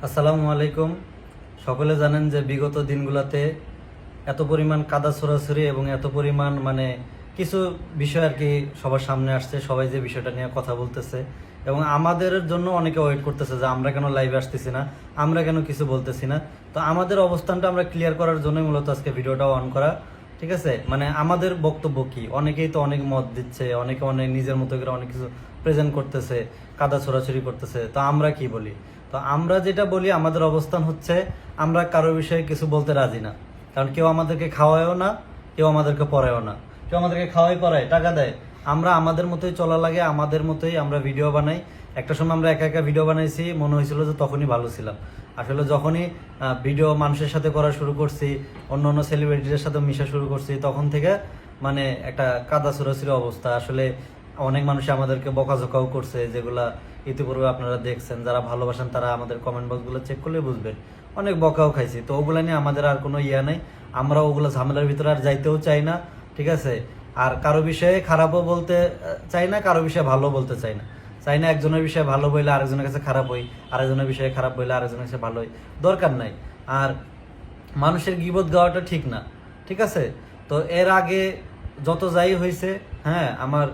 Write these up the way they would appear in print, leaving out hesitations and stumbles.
আসসালামু আলাইকুম। সকলে জানেন যে বিগত দিনগুলোতে এত পরিমাণ কাদা ছোড়াছুড়ি এবং এত পরিমাণ কিছু বিষয় আর কি সবার সামনে আসছে, সবাই যে বিষয়টা নিয়ে কথা বলতেছে এবং আমাদের জন্য অনেকে ওয়েট করতেছে যে আমরা কেন লাইভে আসতেছি না, আমরা কেন কিছু বলতেছি না। তো আমাদের অবস্থানটা আমরা ক্লিয়ার করার জন্য মূলত আজকে ভিডিওটা অন করা। ঠিক আছে, আমাদের বক্তব্য কি, অনেকেই তো অনেক মত দিচ্ছে, অনেকে অনেক নিজের মতো করে অনেক কিছু প্রেজেন্ট করতেছে, কাদা ছোড়াছুড়ি করতেছে। তো আমরা কি বলি? তো আমরা যেটা বলি, আমাদের অবস্থান হচ্ছে আমরা কারো বিষয়ে কিছু বলতে রাজি না। কারণ কেউ আমাদেরকে খাওয়ায়ও না, কেউ আমাদেরকে পড়ায়ও না। কেউ আমাদেরকে খাওয়াই পড়ায়, টাকা দেয়, আমরা আমাদের মতোই চলা লাগে, আমাদের মতোই আমরা ভিডিও বানাই। একটা সময় আমরা একা একা ভিডিও বানাইছি, মনে হয়েছিল যে তখনই ভালো ছিলাম। আসলে যখনই ভিডিও মানুষের সাথে করা শুরু করছি, অন্য অন্য সেলিব্রিটিদের সাথে মিশা শুরু করছি, তখন থেকে একটা কাদা ছোড়াছুড়ি অবস্থা। আসলে অনেক মানুষ আমাদেরকে বকাঝকাও করছে, যেগুলা ইতিপূর্বে আপনারা দেখছেন। যারা ভালোবাসেন তারা আমাদের কমেন্ট বক্সগুলো চেক করলে বুঝবেন, অনেক বকাও খাইছি। তো ওগুলা নিয়ে আমাদের আর কোনো ইয়া নাই, আমরা ওগুলো ঝামেলার ভিতরে আর যাইতেও চাই না। ঠিক আছে, আর কারো বিষয়ে খারাপও বলতে চাই না, কারো বিষয়ে ভালো বলতে চাই না। চাই না একজনের বিষয়ে ভালো বললে আরেকজনের কাছে খারাপ হই, আরেকজনের বিষয়ে খারাপ বললে আরেকজনের কাছে ভালো হই, দরকার নাই। আর মানুষের গীবত গাওয়াটা ঠিক না। ঠিক আছে, তো এর আগে যত যাই হয়েছে, হ্যাঁ, আমার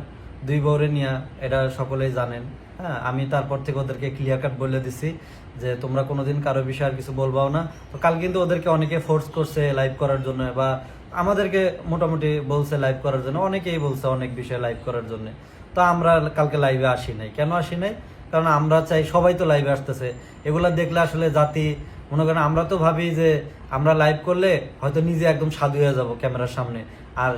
দুই বউরে নিয়ে, এটা সকলেই জানেন। হ্যাঁ, আমি তারপর থেকে ওদেরকে ক্লিয়ার কাট বলে দিছি যে তোমরা কোনোদিন কারো বিষয়ে আর কিছু বলবাও না। তো কাল কিন্তু ওদেরকে অনেকে ফোর্স করছে লাইভ করার জন্য, বা আমাদেরকে মোটামুটি বলছে লাইভ করার জন্য, অনেকেই বলছে অনেক বিষয়ে লাইভ করার জন্য। তো আমরা কালকে লাইভে আসি নাই। কেন আসি নাই? কারণ আমরা চাই, সবাই তো লাইভে আসতেছে, এগুলা দেখলে আসলে জাতি, মনে করেন আমরা তো ভাবি যে আমরা লাইভ করলে হয়তো নিজে একদম সাধু হয়ে যাব ক্যামেরার সামনে, আর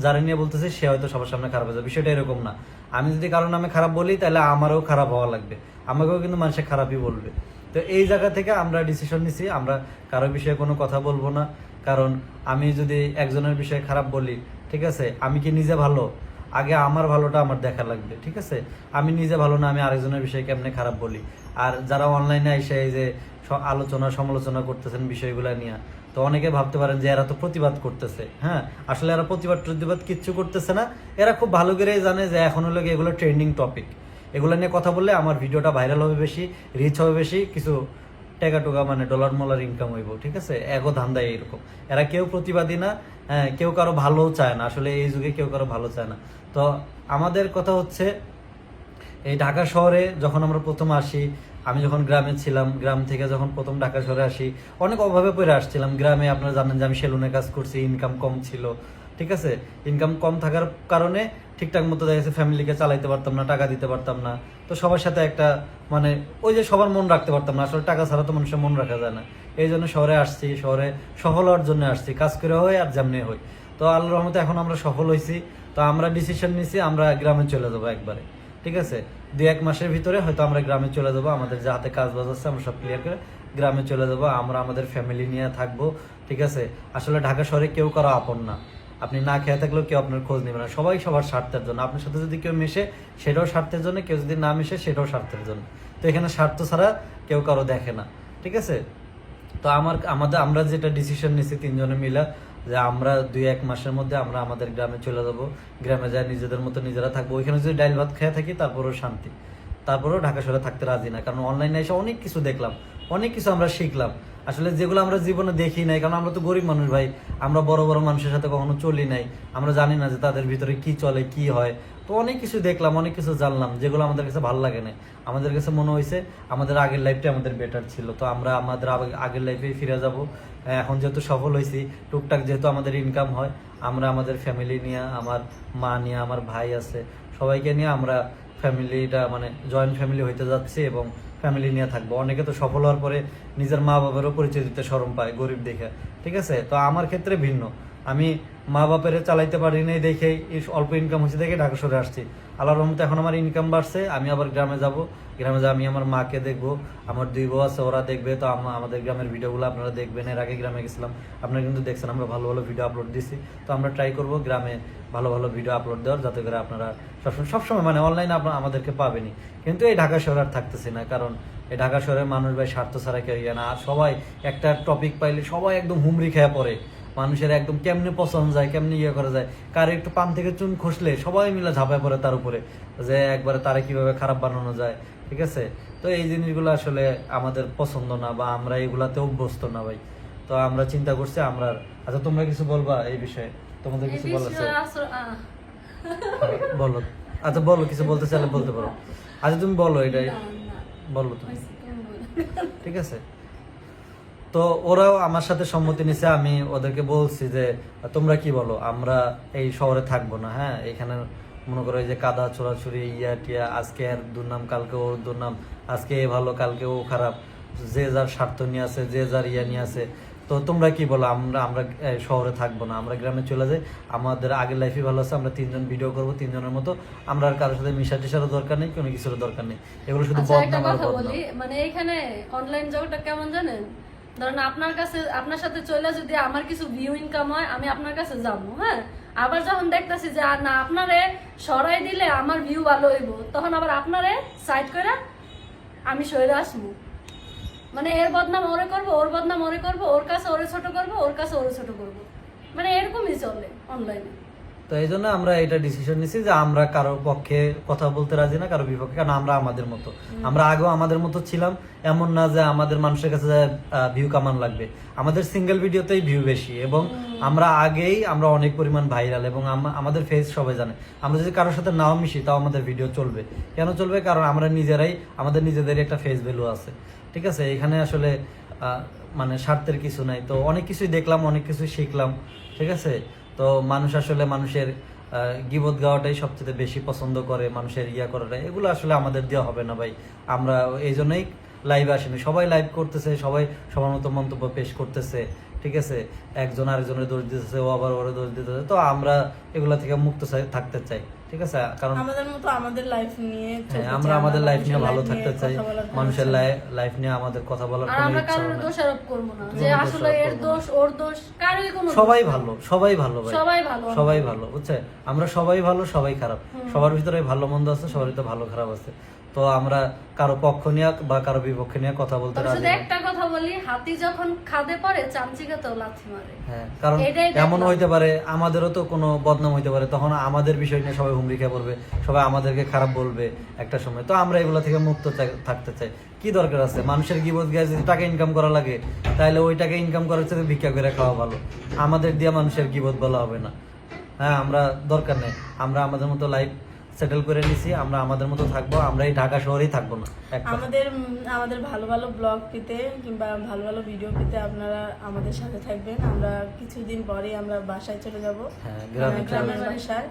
যারা নিয়ে বলতেছে সে হয়তো সবার সামনে খারাপ হয়ে যাবে। বিষয়টা এরকম না। আমি যদি কারোর নামে খারাপ বলি, তাহলে আমারও খারাপ হওয়া লাগবে, আমাকেও কিন্তু মানুষে খারাপই বলবে। তো এই জায়গা থেকে আমরা ডিসিশন নিছি, আমরা কারো বিষয়ে কোনো কথা বলবো না। কারণ আমি যদি একজনের বিষয়ে খারাপ বলি, ঠিক আছে, আমি কি নিজে ভালো? আগে আমার ভালোটা আমার দেখা লাগবে। ঠিক আছে, আমি নিজে ভালো না, আমি আরেকজনের বিষয়ে কেমনে খারাপ বলি? আর যারা অনলাইনে এসে এই যে আলোচনা সমালোচনা করতেছেন বিষয়গুলো নিয়ে, তো অনেকে ভাবতে পারেন যে এরা তো প্রতিবাদ করতেছে। হ্যাঁ, আসলে এরা প্রতিবাদ কিচ্ছু করতেছে না। এরা খুব ভালো করেই জানে যে এখন হলো এগুলো ট্রেন্ডিং টপিক, এগুলো নিয়ে কথা বললে আমার ভিডিওটা ভাইরাল হবে বেশি, রিচ হবে বেশি, কিছু টাকা টুকা ডলার মলার ইনকাম হইব। ঠিক আছে, এগো ধান্দায় এরকম। এরা কেউ প্রতিবাদী না, হ্যাঁ, কেউ কারো ভালোও চায় না। আসলে এই যুগে কেউ কারো ভালো চায় না। তো আমাদের কথা হচ্ছে, এই ঢাকা শহরে যখন আমরা প্রথম আসি, আমি যখন গ্রামে ছিলাম, গ্রাম থেকে যখন প্রথম ঢাকা শহরে আসি, অনেক অভাবে পড়ে আসছিলাম। গ্রামে আপনারা জানেন যে আমি সেলুনে কাজ করছি, ইনকাম কম ছিল। ঠিক আছে, ইনকাম কম থাকার কারণে ঠিকঠাক মতো দেখা গেছে ফ্যামিলিকে চালাইতে পারতাম না, টাকা দিতে পারতাম না। তো সবার সাথে একটা ওই যে সবার মন রাখতে পারতাম না। আসলে টাকা ছাড়া তো মানুষের মন রাখা যায় না। এই জন্য শহরে আসছি, শহরে সফল হওয়ার জন্য আসছি, কাজ করে হয় আর যেমনি হই। তো আল্লাহর রহমতে এখন আমরা সফল হয়েছি। তো আমরা ডিসিশন নিছি আমরা গ্রামে চলে যাবো একবারে। ঠিক আছে, 2-1 মাসের ভিতরে হয়তো আমরা গ্রামে চলে যাবো। আমাদের যে হাতে কাজ বাজ আছে আমরা সব ক্লিয়ার করে গ্রামে চলে যাবো, আমরা আমাদের ফ্যামিলি নিয়ে থাকবো। ঠিক আছে, আসলে ঢাকা শহরে কেউ কারো আপন না। আপনি না খেয়ে থাকলেও কেউ আপনার খোঁজ নেবে না। সবাই সবার স্বার্থের জন্য। আপনার সাথে যদি কেউ মেশে, সেটাও স্বার্থের জন্য, কেউ যদি না মেশে সেটাও স্বার্থের জন্য। তো এখানে স্বার্থ ছাড়া কেউ কারো দেখে না। ঠিক আছে, তো আমরা যেটা ডিসিশন নিছি তিনজনে মিলে, যে আমরা 2-1 মাসের মধ্যে আমরা আমাদের গ্রামে চলে যাব। গ্রামে যায় নিজেদের মতো নিজেরা থাকবো। ওইখানে যদি ডাইল ভাত খেয়ে থাকি তারপরেও শান্তি, তারপরেও ঢাকা শহরে থাকতে রাজি না। কারণ অনলাইনে এসে অনেক কিছু দেখলাম, অনেক কিছু আমরা শিখলাম, আসলে যেগুলো আমরা জীবনে দেখি নাই। কারণ আমরা তো গরিব মানুষ ভাই, আমরা বড় বড় মানুষের সাথে কখনো চলি নাই, আমরা জানি না যে তাদের ভিতরে কি চলে কি হয়। তো অনেক কিছু দেখলাম, অনেক কিছু জানলাম, যেগুলো আমাদের কাছে ভালো লাগে না। আমাদের কাছে মনে হয়েছে আমাদের আগের লাইফটা আমাদের বেটার ছিল। তো আমরা আমাদের আগের লাইফে ফিরে যাব। এখন যেহেতু সফল হয়েছি, টুকটাক যেহেতু আমাদের ইনকাম হয়, আমরা আমাদের ফ্যামিলি নিয়ে, আমার মা নিয়ে, আমার ভাই আছে, সবাইকে নিয়ে আমরা ফ্যামিলিটা জয়েন্ট ফ্যামিলি হইতে যাচ্ছি এবং ফ্যামিলি নিয়ে থাকবো। অনেকে তো সফল হওয়ার পরে নিজের মা বাবারও পরিচয় দিতে শরম পায় গরিব দেখে। ঠিক আছে, তো আমার ক্ষেত্রে ভিন্ন। আমি মা বাপের চালাইতে পারি নাই দেখে, অল্প ইনকাম হয়েছে দেখে ঢাকা শহরে আসছি। আল্লাহর রহমতে এখন আমার ইনকাম বাড়ছে, আমি আবার গ্রামে যাব। গ্রামে যা আমি আমার মাকে দেখবো, আমার 2 বউ আছে, ওরা দেখবে। তো আমাদের গ্রামের ভিডিওগুলো আপনারা দেখবেন। এর আগে গ্রামে গেছিলাম, আপনারা কিন্তু দেখছেন আমরা ভালো ভালো ভিডিও আপলোড দিছি। তো আমরা ট্রাই করব গ্রামে ভালো ভালো ভিডিও আপলোড দেওয়ার, যাতে করে আপনারা সবসময় অনলাইনে আমাদেরকে পাবেনই। কিন্তু এই ঢাকা শহরে আর থাকতেছি না, কারণ এই ঢাকা শহরের মানুষ ভাই স্বার্থ ছাড়া কেউ ইয়ে না। আর সবাই একটা টপিক পাইলে সবাই একদম হুমড়ি খেয়ে পড়ে। মানুষের একদম কেমনে পছন্দ যায়, কেমনে ইয়ে করা যায়, কার একটু পান থেকে চুন খসলে সবাই মিলে ঝাঁপায় পড়ে তার উপরে, যে একবারে তারা কিভাবে খারাপ বানানো যায়, ঠিক আছে। তো এই জিনিসগুলো আসলে আমাদের পছন্দ না, বা আমরা এগুলাতে অভ্যস্ত না ভাই। তো আমরা চিন্তা করছি আমরা, আচ্ছা তোমরা কিছু বলবা এই বিষয়ে, তোমাদের কিছু বলার আছে? বলো, আচ্ছা বলো, কিছু বলতে চাইলে বলতে পারো। আচ্ছা তুমি বলো, এটাই বলো তুমি, ঠিক আছে। তো ওরাও আমার সাথে সম্মতি নিছে, আমি ওদেরকে বলছি যে তোমরা কি বলো, আমরা এই শহরে থাকবো না, হ্যাঁ এখানে মনে করো এই যে কাদা ছোড়াছুরি ইয়া টিয়া, আজকে এর দুর্নাম কালকে ওর দুর্নাম, আজকে এ ভালো কালকে ও খারাপ, যে যার স্বার্থ নিয়ে আছে, যে যার ইয়া নিয়ে আছে। তো তোমরা কি বলো, আমরা আমরা শহরে থাকবো না, আমরা গ্রামে চলে যাই, আমাদের আগের লাইফই ভালো আছে, আমরা 3 জন ভিডিও করবো 3 জনের মতো, আমরা আর কারোর সাথে মিশা টিশারও দরকার নেই, কোনো কিছুর দরকার নেই, এগুলো শুধু একটা বদনাম আর কথা বদনাম। বলি, মানে এখানে অনলাইন জগৎটা কেমন জানেন, ধরেন আপনার কাছে, আপনার সাথে চলে যদি আমার কিছু ভিউ ইনকাম হয়, আমি আপনার কাছে যাবো, হ্যাঁ, আবার যখন দেখতেছি যে আর না আপনারে সরাই দিলে আমার ভিউ ভালো হইব, তখন আবার আপনারে সাইড করে আমি সরে আসবো। মানে এর বদনাম ওরে করবো, ওর বদনাম ওরে করবো, ওর কাছে ওরে ছোট করবো, ওর কাছে ওরে ছোট করবো, মানে এরকমই চলে অনলাইনে। তো এই জন্য আমরা এটা ডিসিশন নিছি যে আমরা কারো পক্ষে কথা বলতে রাজি না, কারো বিপক্ষে, কারণ আমরা আমাদের মতো, আমরা আগেও আমাদের মতো ছিলাম, এমন না যে আমাদের মানুষের কাছে ভিউ কামান লাগবে, আমাদের সিঙ্গেল ভিডিওতেই ভিউ বেশি, এবং আমরা আগেই আমরা অনেক পরিমাণ ভাইরাল, এবং আমাদের ফেস সবাই জানে, আমরা যদি কারোর সাথে নাও মিশি তাও আমাদের ভিডিও চলবে। কেন চলবে? কারণ আমরা নিজেরাই, আমাদের নিজেদেরই একটা ফেস ভ্যালু আছে, ঠিক আছে। এখানে আসলে মানে স্বার্থের কিছু নাই। তো অনেক কিছুই দেখলাম, অনেক কিছুই শিখলাম, ঠিক আছে। তো মানুষ আসলে মানুষের গীবত গাওয়াটাই সবচেয়ে বেশি পছন্দ করে, মানুষের ইয়া করাটা, এগুলো আসলে আমাদের দেওয়া হবে না ভাই। আমরা এই জন্যই লাইভে আসিনি, সবাই লাইভ করতেছে, সবাই সবার মতো মন্তব্য পেশ করতেছে, ঠিক আছে। একজন আরেকজনের দোষ দিতেছে, ও আবার ওরে দোষ দিতেছে। তো আমরা এগুলা থেকে মুক্ত থাকতে চাই, ঠিক আছে। কারণ আমাদের মতো আমাদের লাইফ নিয়ে হ্যাঁ, আমরা আমাদের লাইফ নিয়ে ভালো থাকতে চাই, মানুষের লাইফ নিয়ে আমাদের কথা বলার আর কোনো আমরা ইচ্ছা কারোর নেই। দোষ আরোপ করবো না যে আসলে এর দোষ ওর দোষ, কারোই কোনো সবাই ভালো, সবাই ভালো ভাই, সবাই ভালো, সবাই ভালো, বুঝছে। আমরা সবাই ভালো, সবাই খারাপ, সবার ভিতরে ভালো মন্দ আছে, সবার ভিতরে ভালো খারাপ আছে। তো আমরা কারো পক্ষ নিয়ে বা কারো বিপক্ষে নিয়ে কথা বলতে তবে রাজি শুধু না। একটা কথা বলি, হাতি যখন খাদে পড়ে চামচিকাতেও লাথি মারে। হ্যাঁ, কারণ এটাই এমন দেখলাম। হইতে পারে আমাদেরও তো কোনো বদনাম হইতে পারে, তখন আমাদের বিষয় নিয়ে সবাই হুমড়ি খেয়ে পড়বে, সবাই আমাদেরকে খারাপ বলবে একটা সময়। তো আমরা এগুলো থেকে মুক্ত থাকতে চাই। কি দরকার আছে মানুষের গিবত গায়ে যদি টাকা ইনকাম করা লাগে, তাহলে ওই টাকা ইনকাম করার চেয়ে ভিক্ষা করে খাওয়া ভালো। আমাদের দিয়ে মানুষের গিবত বলা হবে না। হ্যাঁ, আমরা দরকার নেই, আমরা আমাদের মতো লাইফ সেটেল করে নিছি, আমরা আমাদের মতো থাকবো, আমরা এই ঢাকা শহরেই থাকবো না। আমাদের ভালো ভালো ব্লগ পেতে কিংবা ভালো ভালো ভিডিও পেতে আপনারা আমাদের সাথে থাকবেন। আমরা কিছুদিন পরেই আমরা বাসায় চলে যাব, হ্যাঁ, গ্রামের বাসায়,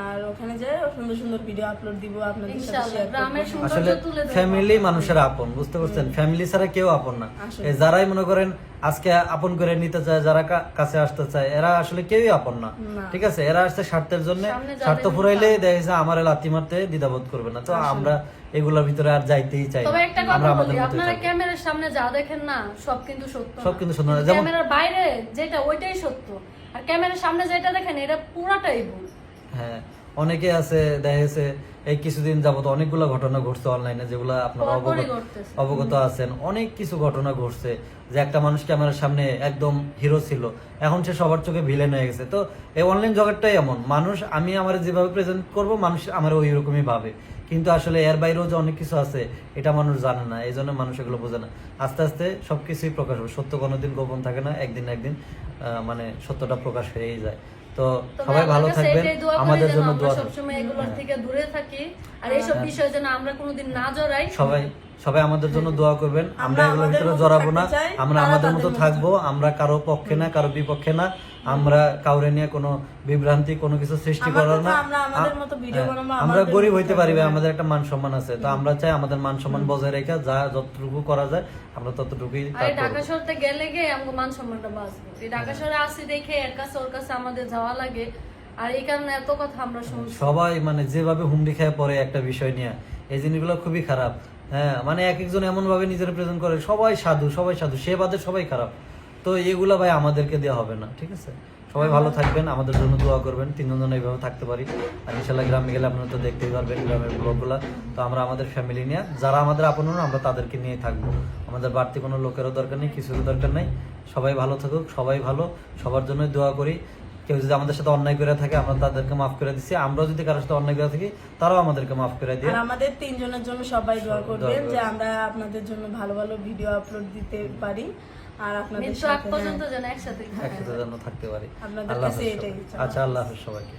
আর ওখানে যে সুন্দর সুন্দর ভিডিও আপলোড দিব আপনাদের সাথে ইনশাআল্লাহ শেয়ার গ্রামের করব। সৌন্দর্য আসলে তুলে ধরবো। ফ্যামিলি মানুষের আপন, বুঝতে পারছেন? ফ্যামিলি ছাড়া কেউ আপন না। আসলে। এই যারাই মনে করেন আজকে আপন করে নিতে চায়, যারা কাছে আসতে চায়, এরা আসলে কেউই আপন না, না। ঠিক আছে। এরা আসছে স্বার্থের জন্য, সামনে যাদের স্বার্থ ফুরাইলে দেখেছে আমার লাথি মারতে দ্বিধাবোধ করবে না। তো আমরা এগুলোর ভিতরে আর যাইতেই চাই না। তবে একটা আমরা কথা আমাদের বলি, মতোই আপনারা থাকবো। ক্যামেরার সামনে যা দেখেন না সব কিন্তু সত্য না। সব কিন্তু সত্য না। যেমন ক্যামেরার বাইরে যেটা ওইটাই সত্য, আর ক্যামেরার সামনে যেটা দেখেন এটা পুরাটাই ভুল। হ্যাঁ, অনেকে আছে দেখেছে এই কিছুদিন যাবত অনেকগুলো ঘটনা ঘটছে অনলাইনে, যেগুলো আপনারা পরপরই ঘটতেছে। অবগত আছেন। অনেক কিছু ঘটনা ঘটছে যে একটা মানুষ ক্যামেরার সামনে একদম হিরো ছিল, এখন সে সবার চোখে ভিলেন হয়ে গেছে। তো এই অনলাইন জগৎটাই এমন, মানুষ আমি আমার যেভাবে প্রেজেন্ট করব মানুষ আমার ওই রকমই ভাবে, কিন্তু আসলে এর বাইরেও যে অনেক কিছু আছে এটা মানুষ জানে না, এই জন্য মানুষ এগুলো বোঝে না। আস্তে আস্তে সবকিছুই প্রকাশ হবে, সত্য কোনোদিন গোপন থাকে না, একদিন না একদিন মানে সত্যটা প্রকাশ হয়েই যায়। তো তবে সবাই ভালো আল্লাহর কাছে থাকবেন, এটাই দোয়া করি আমাদের যেন জন্য আমরা দোয়া সবসময় এগুলোর থেকে দূরে থাকি, আর এইসব বিষয় যেন আমরা কোনোদিন না জড়াই। সবাই সবাই আমাদের জন্য দোয়া করবেন। আমরা এগুলোর আমাদের ভিতরে মতো জড়াবো না, থাকতে চাই, আমরা তারা আমাদের তাদের মতো মতো থাকবো। আমরা কারো পক্ষে না, কারো বিপক্ষে না, আমরা কাউরে নিয়ে কোনো বিভ্রান্তি কোনো কিছু সৃষ্টি করার না। আমরা আমাদের মতো ভিডিও বানাবো, আমরা আমাদের গরিব মতো হইতে পারি, থাকবো। আমাদের একটা মান সম্মান আছে। তো আমরা চাই আমাদের মান সম্মান বজায় রেখে যা যতটুকু করা যায় আমরা ততটুকুই আর এই ঢাকা শহরতে গেলে গিয়ে আমাকে মান সম্মানটা বাঁচবো। এই ঢাকা শহরে আসি দেখে এর কাছে ওর কাছে আমাদের যাওয়া লাগে, আর এই কারণে এত কথা আমরা শুনছি। সবাই মানে যেভাবে হুমড়ি খেয়ে পড়ে একটা বিষয় নিয়ে, এই জিনিসগুলো খুবই খারাপ। হ্যাঁ, মানে এক একজন এমন ভাবে নিজের প্রেজেন্ট করে, সবাই সাধু, সবাই সাধু, সে বাদে সবাই খারাপ। তো এগুলা ভাই আমাদেরকে দেওয়া হবে না, ঠিক আছে। সবাই ভালো থাকবেন, আমাদের জন্য দোয়া করবেন, তিনজন এইভাবে থাকতে পারি। আর ইনশাল্লাহ গ্রামে গেলে আপনারা তো দেখতেই পারবেন গ্রামের ব্লগগুলো। তো আমরা আমাদের ফ্যামিলি নিয়ে, যারা আমাদের আপন আমরা তাদেরকে নিয়ে থাকবো। আমাদের বাড়তি কোনো লোকেরও দরকার নেই, কিছুরও দরকার নেই। সবাই ভালো থাকুক, সবাই ভালো, সবার জন্যই দোয়া করি। কেউ যদি আমাদের সাথে অন্যায় করে থাকে আমরা তাদেরকে মাফ করে দিচ্ছি, আমরাও যদি কারোর সাথে অন্যায় করে থাকি তারাও আমাদেরকে মাফ করে দিয়ে। আর আমাদের তিনজনের জন্য সবাই দোয়া দোয়া করবেন করবেন। যে আমরা আপনাদের জন্য ভালো ভালো ভিডিও আপলোড দিতে পারি আর আপনাদের মৃত্যু আগ সাথে পর্যন্ত যেন একসাথে একসাথে যেন থাকতে পারি। আপনাদের আল্লাহ কাছে হাফেজ এটাই সবাইকে। চাওয়া। আচ্ছা, আল্লাহ হাফেজ সবাইকে।